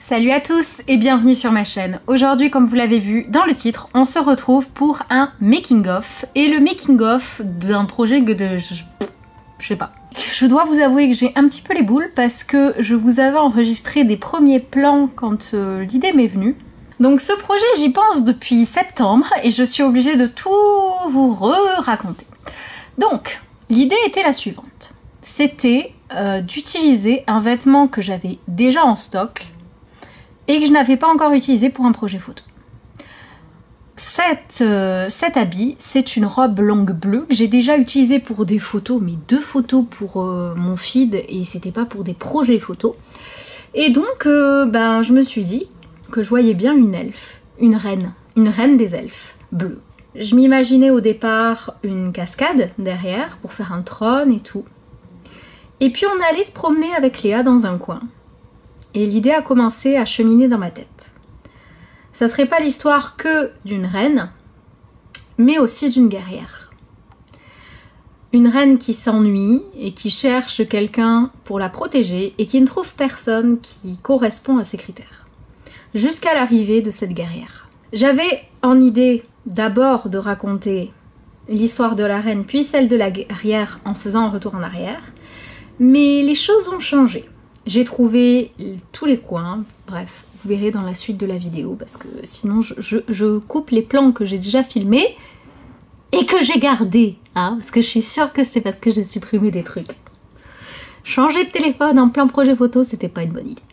Salut à tous et bienvenue sur ma chaîne. Aujourd'hui, comme vous l'avez vu dans le titre, on se retrouve pour un making-of. Et le making-of d'un projet que je sais pas. Je dois vous avouer que j'ai un petit peu les boules parce que je vous avais enregistré des premiers plans quand l'idée m'est venue. Donc ce projet, j'y pense depuis septembre et je suis obligée de tout vous raconter. Donc, l'idée était la suivante. C'était d'utiliser un vêtement que j'avais déjà en stock et que je n'avais pas encore utilisé pour un projet photo. Cet habit, c'est une robe longue bleue que j'ai déjà utilisée pour des photos, mais 2 photos pour mon feed et c'était pas pour des projets photos. Et donc, je me suis dit que je voyais bien une elfe, une reine des elfes, bleue. Je m'imaginais au départ une cascade derrière pour faire un trône et tout. Et puis on allait se promener avec Léa dans un coin. Et l'idée a commencé à cheminer dans ma tête. Ça serait pas l'histoire que d'une reine, mais aussi d'une guerrière. Une reine qui s'ennuie et qui cherche quelqu'un pour la protéger et qui ne trouve personne qui correspond à ses critères. Jusqu'à l'arrivée de cette guerrière. J'avais en idée d'abord de raconter l'histoire de la reine puis celle de la guerrière en faisant un retour en arrière, mais les choses ont changé. J'ai trouvé tous les coins, bref, vous verrez dans la suite de la vidéo parce que sinon je coupe les plans que j'ai déjà filmés et que j'ai gardés, hein, parce que je suis sûre que c'est parce que j'ai supprimé des trucs. Changer de téléphone en plein projet photo, c'était pas une bonne idée.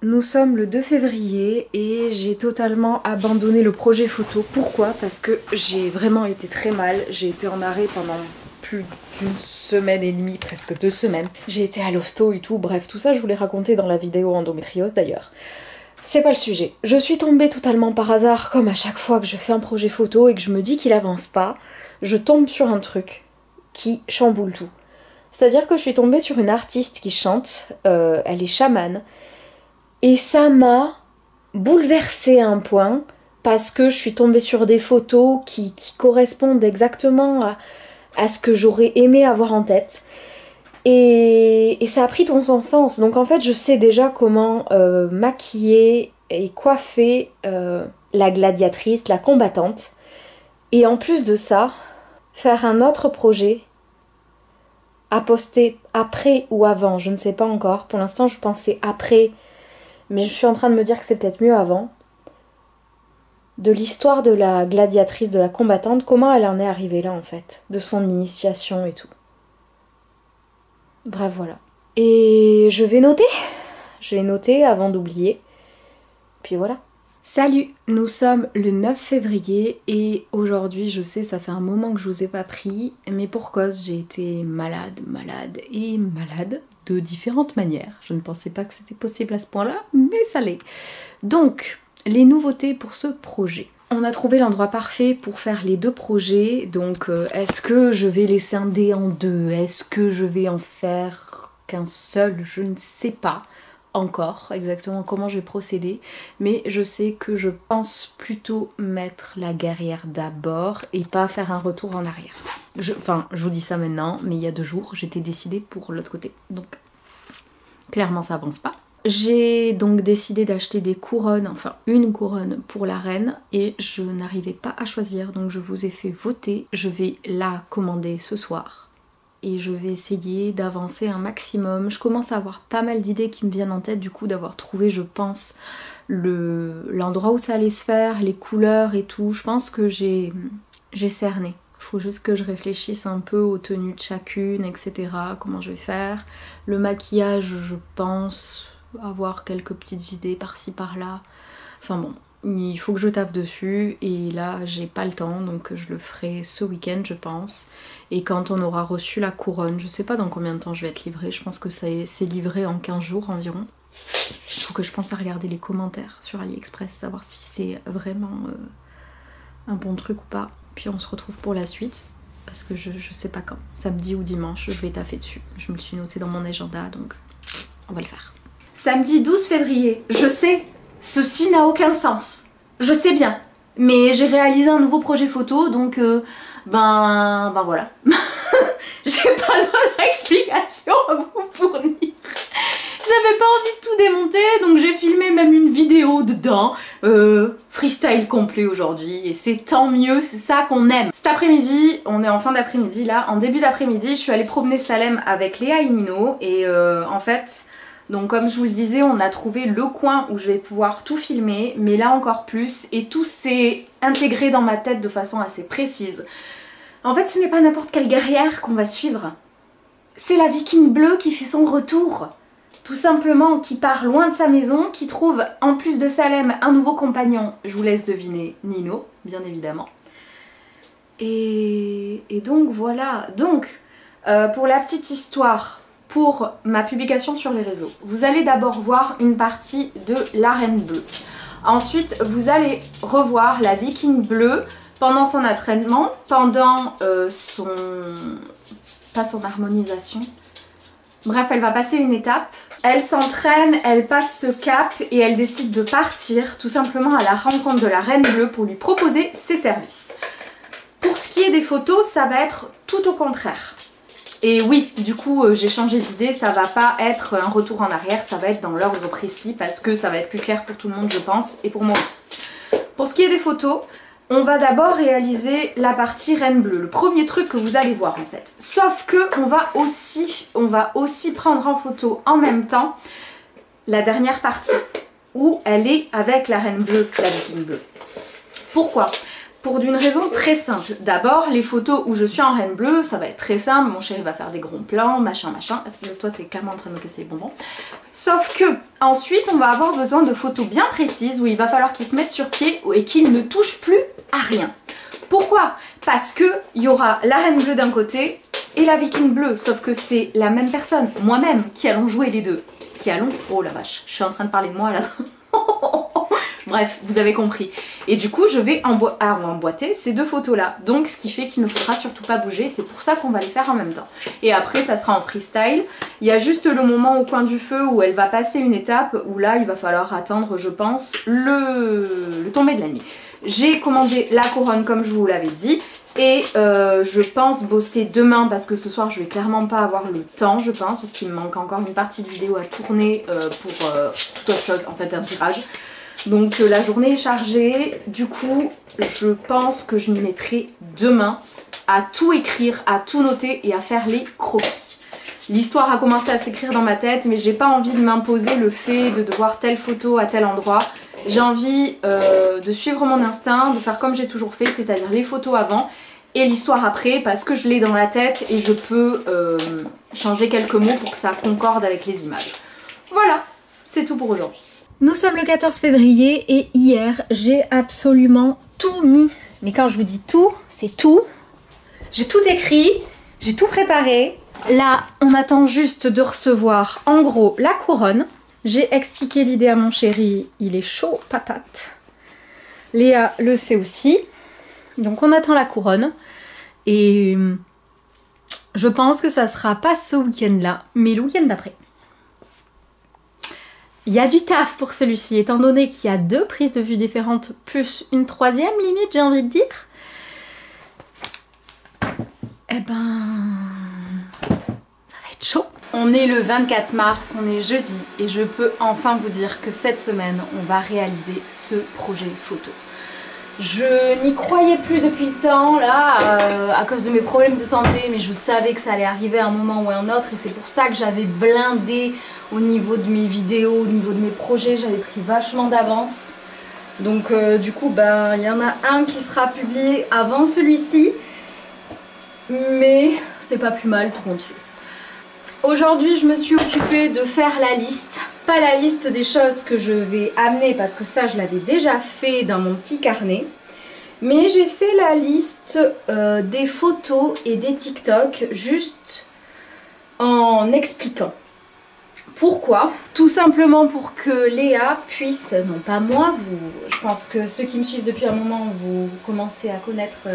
Nous sommes le 2 février et j'ai totalement abandonné le projet photo. Pourquoi? Parce que j'ai vraiment été très mal, j'ai été en arrêt pendant plus d'une semaine et demie, presque 2 semaines. J'ai été à l'hosto et tout, bref, tout ça je vous l'ai raconté dans la vidéo endométriose d'ailleurs. C'est pas le sujet. Je suis tombée totalement par hasard, comme à chaque fois que je fais un projet photo et que je me dis qu'il avance pas, je tombe sur un truc qui chamboule tout. C'est-à-dire que je suis tombée sur une artiste qui chante, elle est chamane, et ça m'a bouleversée à un point, parce que je suis tombée sur des photos qui correspondent exactement à ce que j'aurais aimé avoir en tête. Et ça a pris tout son sens. Donc en fait, je sais déjà comment maquiller et coiffer la gladiatrice, la combattante. Et en plus de ça, faire un autre projet à poster après ou avant, je ne sais pas encore. Pour l'instant, je pensais après, mais je suis en train de me dire que c'est peut-être mieux avant. De l'histoire de la gladiatrice, de la combattante, comment elle en est arrivée là en fait, de son initiation et tout. Bref, voilà. Et je vais noter avant d'oublier, puis voilà. Salut, nous sommes le 9 février et aujourd'hui, je sais, ça fait un moment que je vous ai pas pris, mais pour cause, j'ai été malade de différentes manières. Je ne pensais pas que c'était possible à ce point-là, mais ça l'est. Donc, les nouveautés pour ce projet. On a trouvé l'endroit parfait pour faire les 2 projets, donc est-ce que je vais les scinder en 2? Est-ce que je vais en faire qu'un seul? Je ne sais pas encore exactement comment je vais procéder, mais je sais que je pense plutôt mettre la guerrière d'abord et pas faire un retour en arrière. Je vous dis ça maintenant, mais il y a 2 jours, j'étais décidée pour l'autre côté, donc clairement ça avance pas. J'ai donc décidé d'acheter des couronnes, enfin une couronne pour la reine et je n'arrivais pas à choisir, donc je vous ai fait voter. Je vais la commander ce soir et je vais essayer d'avancer un maximum. Je commence à avoir pas mal d'idées qui me viennent en tête du coup d'avoir trouvé, je pense, l'endroit où ça allait se faire, les couleurs et tout. Je pense que j'ai cerné. Faut juste que je réfléchisse un peu aux tenues de chacune, etc. Comment je vais faire. Le maquillage, je pense avoir quelques petites idées par-ci par-là. Enfin bon, il faut que je taffe dessus et là j'ai pas le temps donc je le ferai ce week-end je pense. Et quand on aura reçu la couronne, je sais pas dans combien de temps je vais être livrée, je pense que c'est livré en 15 jours environ. Il faut que je pense à regarder les commentaires sur AliExpress, savoir si c'est vraiment un bon truc ou pas. Puis on se retrouve pour la suite. Parce que je sais pas quand, samedi ou dimanche, je vais taffer dessus. Je me le suis noté dans mon agenda donc on va le faire. Samedi 12 février, je sais, ceci n'a aucun sens. Je sais bien, mais j'ai réalisé un nouveau projet photo, donc voilà. J'ai pas d'autre explication à vous fournir. J'avais pas envie de tout démonter, donc j'ai filmé même une vidéo dedans. Freestyle complet aujourd'hui et c'est tant mieux, c'est ça qu'on aime. Cet après-midi, on est en fin d'après-midi là, en début d'après-midi, je suis allée promener Salem avec Léa et Nino et en fait, donc comme je vous le disais, on a trouvé le coin où je vais pouvoir tout filmer, mais là encore plus, et tout s'est intégré dans ma tête de façon assez précise. En fait, ce n'est pas n'importe quelle guerrière qu'on va suivre. C'est la Viking bleue qui fait son retour. Tout simplement, qui part loin de sa maison, qui trouve en plus de Salem un nouveau compagnon. Je vous laisse deviner, Nino, bien évidemment. Et donc voilà. Donc, pour la petite histoire, pour ma publication sur les réseaux, vous allez d'abord voir une partie de la Reine Bleue. Ensuite, vous allez revoir la Viking bleue pendant son entraînement, pendant pas son harmonisation. Bref, elle va passer une étape. Elle s'entraîne, elle passe ce cap et elle décide de partir tout simplement à la rencontre de la Reine Bleue pour lui proposer ses services. Pour ce qui est des photos, ça va être tout au contraire. Et oui, du coup, j'ai changé d'idée, ça va pas être un retour en arrière, ça va être dans l'ordre précis parce que ça va être plus clair pour tout le monde, je pense, et pour moi aussi. Pour ce qui est des photos, on va d'abord réaliser la partie Reine Bleue, le premier truc que vous allez voir en fait. Sauf que on va aussi prendre en photo en même temps la dernière partie où elle est avec la Reine Bleue, la Viking bleue. Pourquoi ? Pour d'une raison très simple. D'abord, les photos où je suis en Reine Bleue, ça va être très simple. Mon chéri va faire des grands plans, machin. Toi, t'es clairement en train de me casser les bonbons. Sauf que, ensuite, on va avoir besoin de photos bien précises où il va falloir qu'il se mette sur pied et qu'il ne touche plus à rien. Pourquoi? Parce que il y aura la Reine Bleue d'un côté et la Viking bleue. Sauf que c'est la même personne, moi-même, qui allons jouer les deux. Oh la vache, je suis en train de parler de moi là. Bref, vous avez compris. Et du coup, je vais emboîter ces deux photos-là. Donc, ce qui fait qu'il ne faudra surtout pas bouger. C'est pour ça qu'on va les faire en même temps. Et après, ça sera en freestyle. Il y a juste le moment au coin du feu où elle va passer une étape où là, il va falloir attendre, je pense, le tomber de la nuit. J'ai commandé la couronne comme je vous l'avais dit. Et je pense bosser demain parce que ce soir je vais clairement pas avoir le temps, je pense, parce qu'il me manque encore une partie de vidéo à tourner pour toute autre chose, en fait un tirage. Donc la journée est chargée, du coup je pense que je m'y mettrai demain à tout écrire, à tout noter et à faire les croquis. L'histoire a commencé à s'écrire dans ma tête, mais j'ai pas envie de m'imposer le fait de devoir telle photo à tel endroit. J'ai envie de suivre mon instinct, de faire comme j'ai toujours fait, c'est-à-dire les photos avant et l'histoire après, parce que je l'ai dans la tête et je peux changer quelques mots pour que ça concorde avec les images. Voilà, c'est tout pour aujourd'hui. Nous sommes le 14 février et hier, j'ai absolument tout mis. Mais quand je vous dis tout, c'est tout. J'ai tout écrit, j'ai tout préparé. Là, on attend juste de recevoir en gros la couronne. J'ai expliqué l'idée à mon chéri, il est chaud patate. Léa le sait aussi. Donc on attend la couronne. Et je pense que ça sera pas ce week-end-là, mais le week-end d'après. Il y a du taf pour celui-ci, étant donné qu'il y a deux prises de vue différentes, plus une troisième limite, j'ai envie de dire. Eh ben... ça va être chaud. On est le 24 mars, on est jeudi, et je peux enfin vous dire que cette semaine, on va réaliser ce projet photo. Je n'y croyais plus depuis le temps, là, à cause de mes problèmes de santé, mais je savais que ça allait arriver à un moment ou à un autre, et c'est pour ça que j'avais blindé au niveau de mes vidéos, au niveau de mes projets, j'avais pris vachement d'avance. Donc du coup, ben, il y en a un qui sera publié avant celui-ci, mais c'est pas plus mal, tout compte fait. Aujourd'hui, je me suis occupée de faire la liste. Pas la liste des choses que je vais amener parce que ça, je l'avais déjà fait dans mon petit carnet. Mais j'ai fait la liste des photos et des TikTok juste en expliquant. Pourquoi? Tout simplement pour que Léa puisse, non pas moi, je pense que ceux qui me suivent depuis un moment, vous commencez à connaître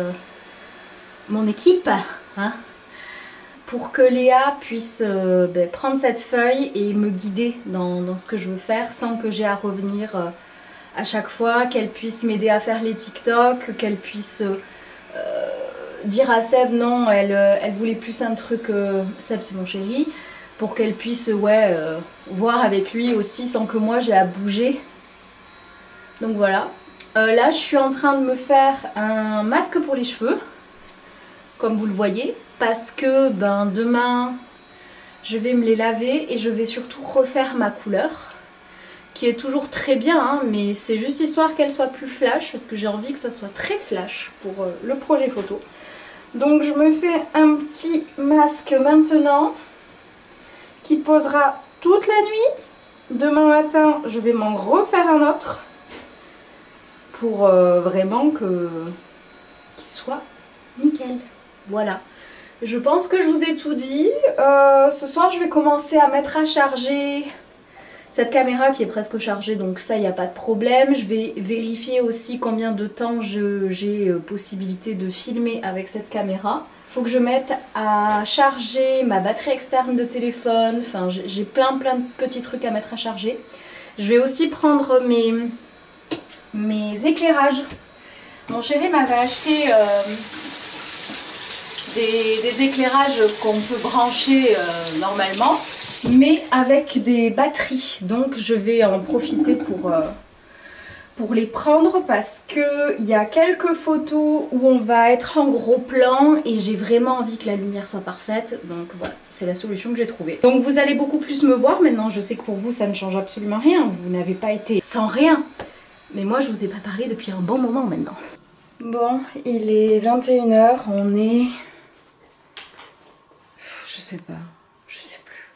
mon équipe, hein? Pour que Léa puisse prendre cette feuille et me guider dans ce que je veux faire sans que j'ai à revenir à chaque fois, qu'elle puisse m'aider à faire les TikTok, qu'elle puisse dire à Seb non, elle voulait plus un truc, Seb c'est mon chéri, pour qu'elle puisse voir avec lui aussi sans que moi j'ai à bouger Donc voilà. Là, je suis en train de me faire un masque pour les cheveux, comme vous le voyez, parce que demain, je vais me les laver et je vais surtout refaire ma couleur, qui est toujours très bien, hein, mais c'est juste histoire qu'elle soit plus flash, parce que j'ai envie que ça soit très flash pour le projet photo. Donc je me fais un petit masque maintenant, qui posera toute la nuit. Demain matin, je vais m'en refaire un autre, pour vraiment qu'il soit nickel. Voilà. Je pense que je vous ai tout dit. Ce soir, je vais commencer à mettre à charger cette caméra qui est presque chargée, donc ça, il n'y a pas de problème. Je vais vérifier aussi combien de temps j'ai possibilité de filmer avec cette caméra. Il faut que je mette à charger ma batterie externe de téléphone. Enfin, j'ai plein de petits trucs à mettre à charger. Je vais aussi prendre mes éclairages. Mon chéri m'avait acheté des éclairages qu'on peut brancher normalement, mais avec des batteries. Donc je vais en profiter pour les prendre, parce qu'il y a quelques photos où on va être en gros plan et j'ai vraiment envie que la lumière soit parfaite. Donc voilà, c'est la solution que j'ai trouvée. Donc vous allez beaucoup plus me voir maintenant. Je sais que pour vous ça ne change absolument rien. Vous n'avez pas été sans rien. Mais moi je vous ai pas parlé depuis un bon moment maintenant. Bon, il est 21 h, on est... Je sais pas, je sais plus.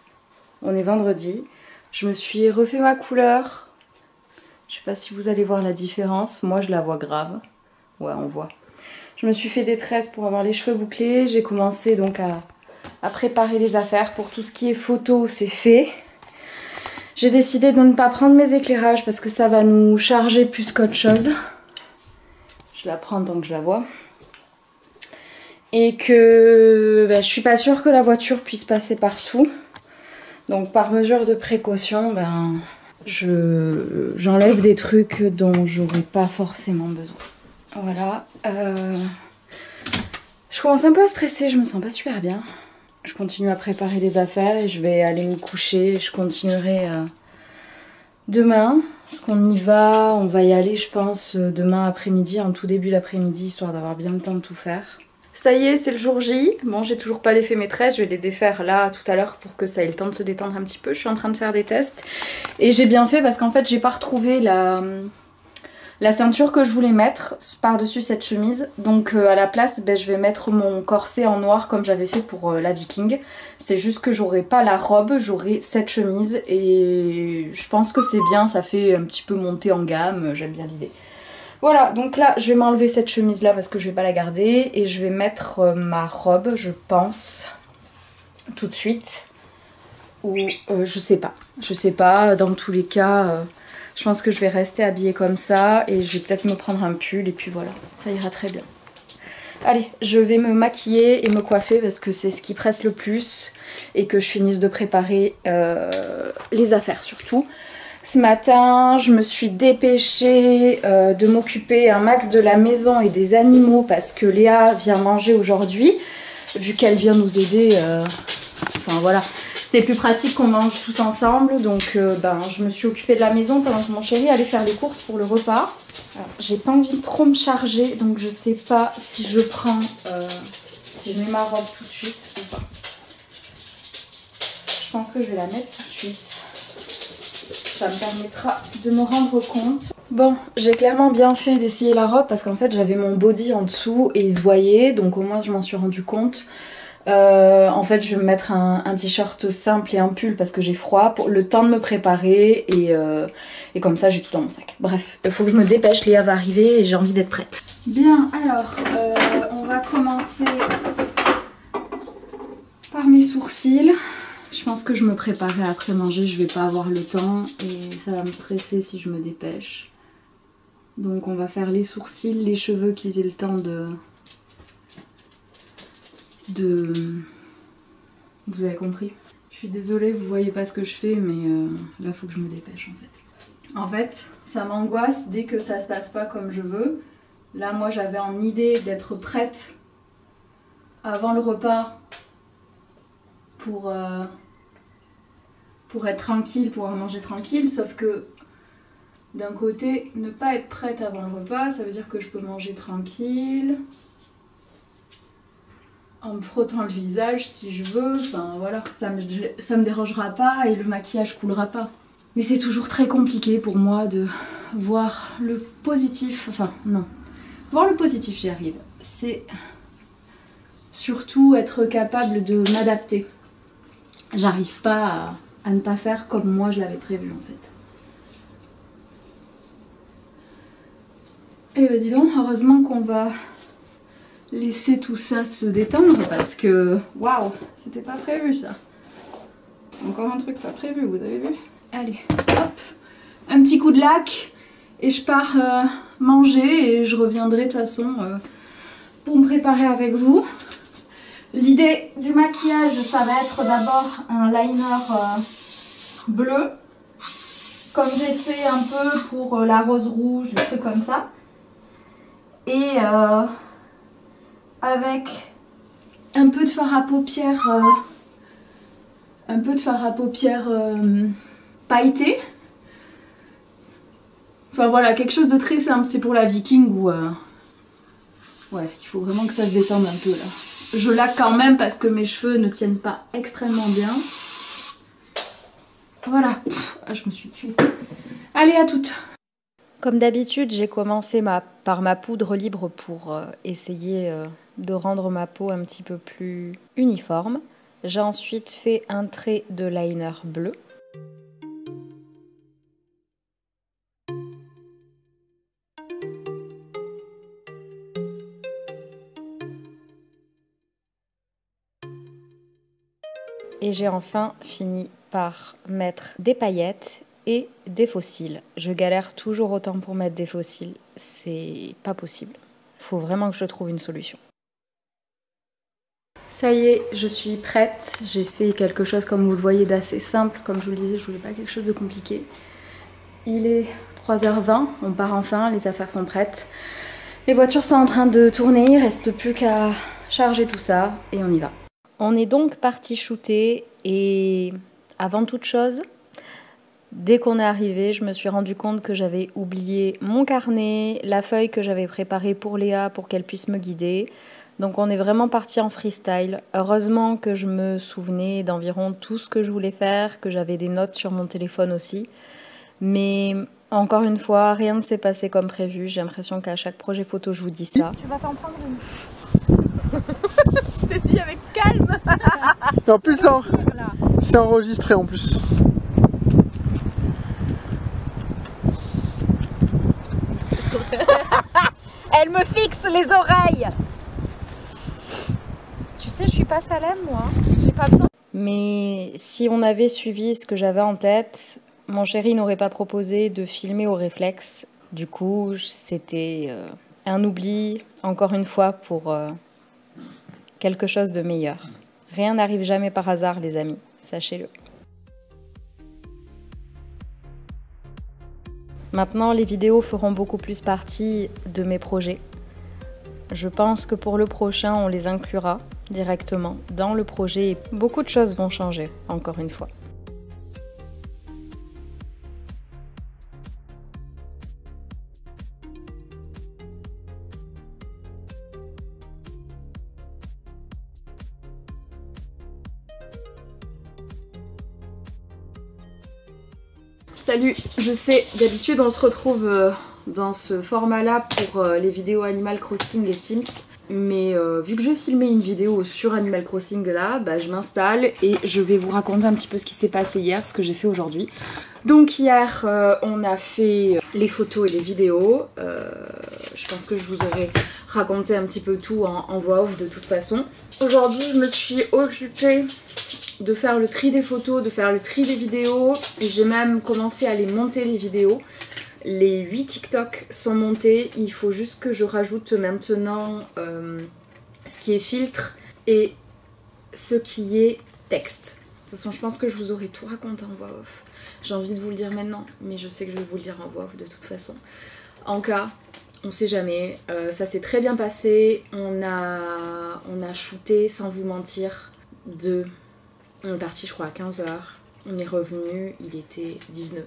On est vendredi. Je me suis refait ma couleur. Je sais pas si vous allez voir la différence. Moi je la vois grave. Ouais, on voit. Je me suis fait des tresses pour avoir les cheveux bouclés. J'ai commencé donc à préparer les affaires. Pour tout ce qui est photo, c'est fait. J'ai décidé de ne pas prendre mes éclairages parce que ça va nous charger plus qu'autre chose. Je la prends tant que je la vois. Et que je suis pas sûre que la voiture puisse passer partout. Donc par mesure de précaution, j'enlève des trucs dont j'aurais pas forcément besoin. Voilà. Je commence un peu à stresser, je me sens pas super bien. Je continue à préparer les affaires et je vais aller me coucher. Je continuerai demain, parce qu'on y va. On va y aller, je pense, demain après-midi, en tout début d'après-midi, histoire d'avoir bien le temps de tout faire. Ça y est, c'est le jour J. Bon, j'ai toujours pas défait mes tresses, je vais les défaire là tout à l'heure pour que ça ait le temps de se détendre un petit peu. Je suis en train de faire des tests et j'ai bien fait parce qu'en fait j'ai pas retrouvé la ceinture que je voulais mettre par-dessus cette chemise. Donc à la place, je vais mettre mon corset en noir comme j'avais fait pour la Viking. C'est juste que j'aurai pas la robe, j'aurai cette chemise et je pense que c'est bien, ça fait un petit peu monter en gamme, j'aime bien l'idée. Voilà, donc là, je vais m'enlever cette chemise-là parce que je vais pas la garder. Et je vais mettre ma robe, je pense, tout de suite. Ou je sais pas. Je sais pas, dans tous les cas, je pense que je vais rester habillée comme ça. Et je vais peut-être me prendre un pull et puis voilà, ça ira très bien. Allez, je vais me maquiller et me coiffer parce que c'est ce qui presse le plus. Et que je finisse de préparer les affaires surtout. Ce matin, je me suis dépêchée de m'occuper un max de la maison et des animaux parce que Léa vient manger aujourd'hui, vu qu'elle vient nous aider. Enfin voilà, c'était plus pratique qu'on mange tous ensemble, donc je me suis occupée de la maison pendant que mon chéri allait faire les courses pour le repas. J'ai pas envie de trop me charger, donc je sais pas si je prends, si je mets ma robe tout de suite ou pas. Je pense que je vais la mettre tout de suite. Ça me permettra de me rendre compte. Bon, j'ai clairement bien fait d'essayer la robe parce qu'en fait j'avais mon body en dessous et il se voyait, donc au moins je m'en suis rendu compte. En fait je vais me mettre un t-shirt simple et un pull parce que j'ai froid pour le temps de me préparer et comme ça j'ai tout dans mon sac. Bref, il faut que je me dépêche, Léa va arriver et j'ai envie d'être prête. Bien, alors on va commencer par mes sourcils. Je pense que je me préparais après manger, je vais pas avoir le temps et ça va me stresser si je me dépêche. Donc on va faire les sourcils, les cheveux, qu'ils aient le temps de... Vous avez compris? Je suis désolée, vous voyez pas ce que je fais, mais là faut que je me dépêche en fait. En fait, ça m'angoisse dès que ça se passe pas comme je veux. Là moi j'avais en idée d'être prête avant le repas pour être tranquille, pouvoir manger tranquille, sauf que D'un côté, ne pas être prête avant le repas, ça veut dire que je peux manger tranquille, en me frottant le visage si je veux, enfin voilà, ça me dérangera pas et le maquillage coulera pas. Mais c'est toujours très compliqué pour moi de voir le positif, enfin non, voir le positif j'y arrive, c'est surtout être capable de m'adapter. J'arrive pas à ne pas faire comme moi je l'avais prévu en fait. Et ben dis donc, heureusement qu'on va laisser tout ça se détendre parce que waouh, c'était pas prévu ça. Encore un truc pas prévu, vous avez vu? Allez, hop, un petit coup de lac et je pars manger et je reviendrai de toute façon pour me préparer avec vous. L'idée du maquillage, ça va être d'abord un liner bleu, comme j'ai fait un peu pour la rose rouge, des trucs comme ça. Et avec un peu de fard à paupières, pailleté. Enfin voilà, quelque chose de très simple, c'est pour la viking où ouais, il faut vraiment que ça se détende un peu là. Je laque quand même parce que mes cheveux ne tiennent pas extrêmement bien. Voilà, je me suis tuée. Allez, à toutes. Comme d'habitude, j'ai commencé par ma poudre libre pour essayer de rendre ma peau un petit peu plus uniforme. J'ai ensuite fait un trait de liner bleu. Et j'ai enfin fini par mettre des paillettes et des faux cils. Je galère toujours autant pour mettre des faux cils, c'est pas possible. Il faut vraiment que je trouve une solution. Ça y est, je suis prête. J'ai fait quelque chose, comme vous le voyez, d'assez simple. Comme je vous le disais, je voulais pas quelque chose de compliqué. Il est 3h20, on part enfin, les affaires sont prêtes. Les voitures sont en train de tourner, il ne reste plus qu'à charger tout ça et on y va. On est donc parti shooter et avant toute chose, dès qu'on est arrivé, je me suis rendu compte que j'avais oublié mon carnet, la feuille que j'avais préparée pour Léa pour qu'elle puisse me guider. Donc on est vraiment parti en freestyle. Heureusement que je me souvenais d'environ tout ce que je voulais faire, que j'avais des notes sur mon téléphone aussi. Mais encore une fois, rien ne s'est passé comme prévu. J'ai l'impression qu'à chaque projet photo, je vous dis ça. Tu vas t'en prendre une. C'était dit avec calme. Et en plus, c'est enregistré en plus. Elle me fixe les oreilles. Tu sais, je suis pas Salem, moi. J'ai pas besoin. Mais si on avait suivi ce que j'avais en tête, mon chéri n'aurait pas proposé de filmer au réflexe. Du coup, c'était un oubli, encore une fois, pour quelque chose de meilleur. Rien n'arrive jamais par hasard, les amis, sachez-le. Maintenant, les vidéos feront beaucoup plus partie de mes projets. Je pense que pour le prochain, on les inclura directement dans le projet et beaucoup de choses vont changer, encore une fois. Salut, je sais, d'habitude on se retrouve dans ce format-là pour les vidéos Animal Crossing et Sims. Mais vu que je vais filmer une vidéo sur Animal Crossing là, bah, je m'installe et je vais vous raconter un petit peu ce qui s'est passé hier, ce que j'ai fait aujourd'hui. Donc hier, on a fait les photos et les vidéos. Je pense que je vous aurais raconté un petit peu tout en voix off de toute façon. Aujourd'hui, je me suis occupée de faire le tri des photos, de faire le tri des vidéos. Et j'ai même commencé à les monter les vidéos. Les 8 TikTok sont montés. Il faut juste que je rajoute maintenant ce qui est filtre et ce qui est texte. De toute façon, je pense que je vous aurais tout raconté en voix off. J'ai envie de vous le dire maintenant, mais je sais que je vais vous le dire en voix off de toute façon. En cas, on sait jamais. Ça s'est très bien passé. On a shooté, sans vous mentir, on est parti je crois à 15h. On est revenu, il était 19h.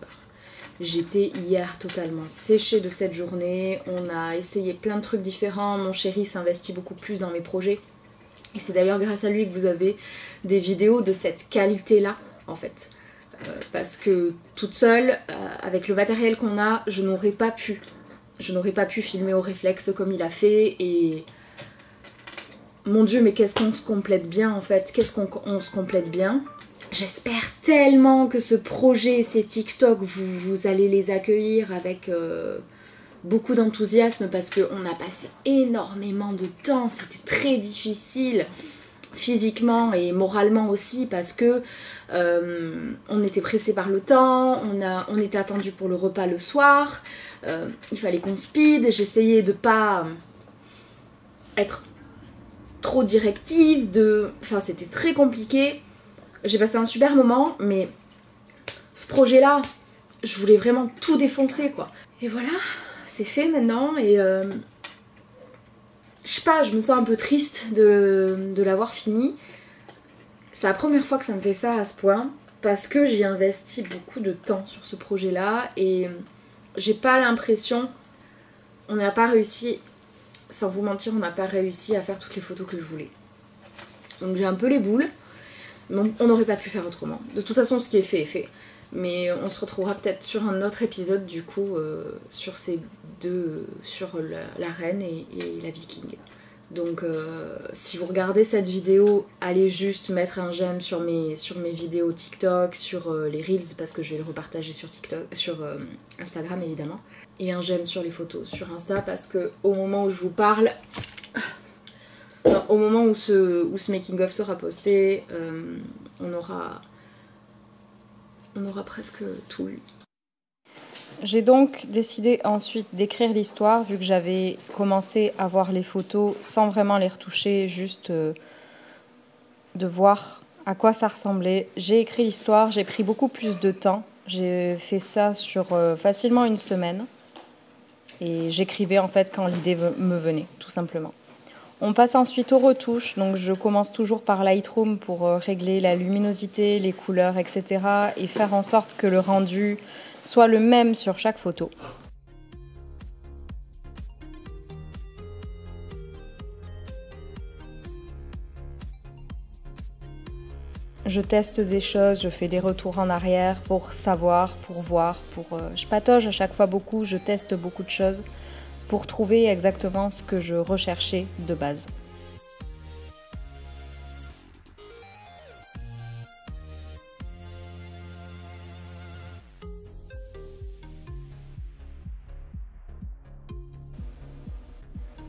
J'étais hier totalement séchée de cette journée. On a essayé plein de trucs différents. Mon chéri s'investit beaucoup plus dans mes projets. Et c'est d'ailleurs grâce à lui que vous avez des vidéos de cette qualité-là, en fait. Parce que toute seule, avec le matériel qu'on a, je n'aurais pas pu filmer au réflexe comme il a fait. Et mon Dieu, mais qu'est-ce qu'on se complète bien, en fait. Qu'est-ce qu'on se complète bien. J'espère tellement que ce projet, ces TikTok, vous allez les accueillir avec beaucoup d'enthousiasme parce qu'on a passé énormément de temps, c'était très difficile physiquement et moralement aussi parce que on était pressé par le temps, on était attendu pour le repas le soir, il fallait qu'on speed, j'essayais de pas être trop directive, enfin c'était très compliqué. J'ai passé un super moment, mais ce projet-là, je voulais vraiment tout défoncer, quoi. Et voilà, c'est fait maintenant, et je sais pas, je me sens un peu triste de l'avoir fini. C'est la première fois que ça me fait ça à ce point, parce que j'ai investi beaucoup de temps sur ce projet-là, et j'ai pas l'impression, on n'a pas réussi, sans vous mentir, on n'a pas réussi à faire toutes les photos que je voulais. Donc j'ai un peu les boules. On n'aurait pas pu faire autrement. De toute façon, ce qui est fait est fait. Mais on se retrouvera peut-être sur un autre épisode, du coup, sur ces deux, sur la reine et la viking. Donc, si vous regardez cette vidéo, allez juste mettre un j'aime sur mes vidéos TikTok, sur les Reels, parce que je vais le repartager sur TikTok, sur Instagram évidemment. Et un j'aime sur les photos sur Insta, parce que au moment où je vous parle... Non, au moment où ce making-of sera posté, on aura presque tout lu. J'ai donc décidé ensuite d'écrire l'histoire, vu que j'avais commencé à voir les photos sans vraiment les retoucher, juste de voir à quoi ça ressemblait. J'ai écrit l'histoire, j'ai pris beaucoup plus de temps. J'ai fait ça sur facilement une semaine. Et j'écrivais en fait quand l'idée me venait, tout simplement. On passe ensuite aux retouches, donc je commence toujours par Lightroom pour régler la luminosité, les couleurs, etc. et faire en sorte que le rendu soit le même sur chaque photo. Je teste des choses, je fais des retours en arrière pour savoir, pour voir, je patauge à chaque fois beaucoup, je teste beaucoup de choses pour trouver exactement ce que je recherchais de base.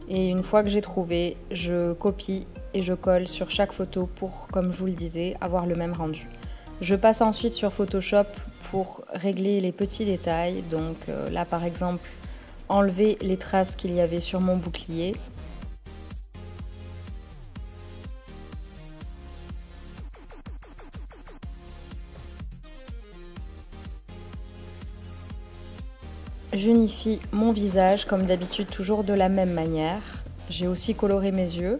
Et une fois que j'ai trouvé, je copie et je colle sur chaque photo pour, comme je vous le disais, avoir le même rendu. Je passe ensuite sur Photoshop pour régler les petits détails. Donc là par exemple, enlever les traces qu'il y avait sur mon bouclier. J'unifie mon visage comme d'habitude, toujours de la même manière. J'ai aussi coloré mes yeux.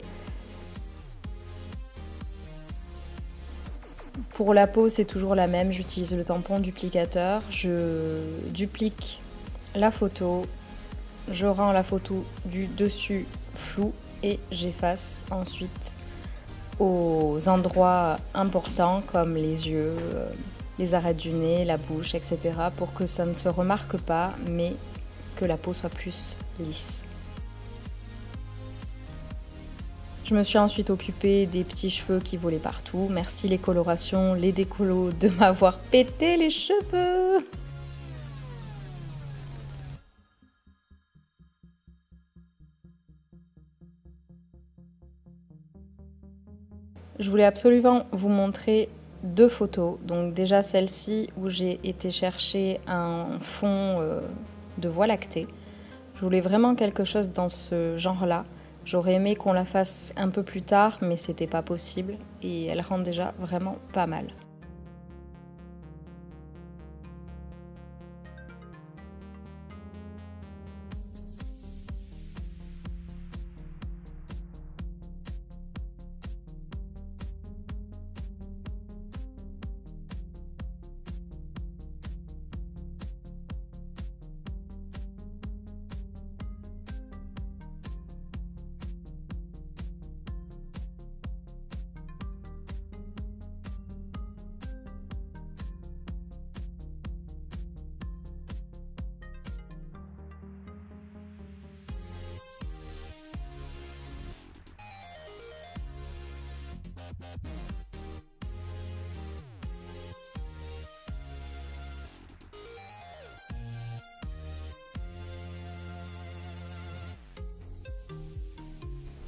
Pour la peau, c'est toujours la même. J'utilise le tampon duplicateur. Je duplique la photo. Je rends la photo du dessus floue et j'efface ensuite aux endroits importants comme les yeux, les arêtes du nez, la bouche, etc. pour que ça ne se remarque pas mais que la peau soit plus lisse. Je me suis ensuite occupée des petits cheveux qui volaient partout. Merci les colorations, les décolos de m'avoir pété les cheveux. Je voulais absolument vous montrer deux photos. Donc déjà celle-ci où j'ai été chercher un fond de Voie lactée. Je voulais vraiment quelque chose dans ce genre-là. J'aurais aimé qu'on la fasse un peu plus tard, mais c'était pas possible. Et elle rend déjà vraiment pas mal.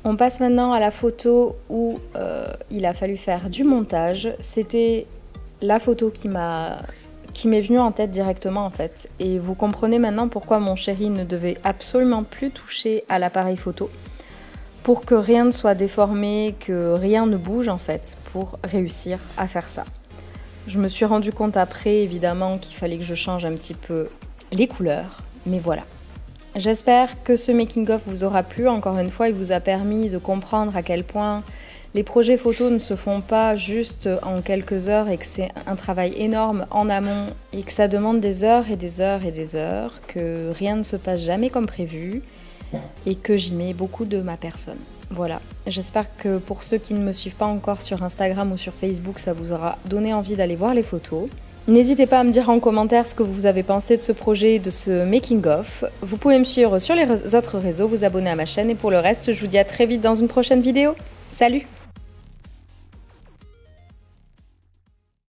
On passe maintenant à la photo où il a fallu faire du montage. C'était la photo qui m'est venue en tête directement en fait. Et vous comprenez maintenant pourquoi mon chéri ne devait absolument plus toucher à l'appareil photo. Pour que rien ne soit déformé, que rien ne bouge en fait, pour réussir à faire ça. Je me suis rendu compte après évidemment qu'il fallait que je change un petit peu les couleurs, mais voilà. J'espère que ce making-of vous aura plu. Encore une fois, il vous a permis de comprendre à quel point les projets photos ne se font pas juste en quelques heures et que c'est un travail énorme en amont et que ça demande des heures et des heures et des heures, que rien ne se passe jamais comme prévu et que j'y mets beaucoup de ma personne. Voilà, j'espère que pour ceux qui ne me suivent pas encore sur Instagram ou sur Facebook, ça vous aura donné envie d'aller voir les photos. N'hésitez pas à me dire en commentaire ce que vous avez pensé de ce projet, de ce making-of. Vous pouvez me suivre sur les autres réseaux, vous abonner à ma chaîne et pour le reste, je vous dis à très vite dans une prochaine vidéo. Salut!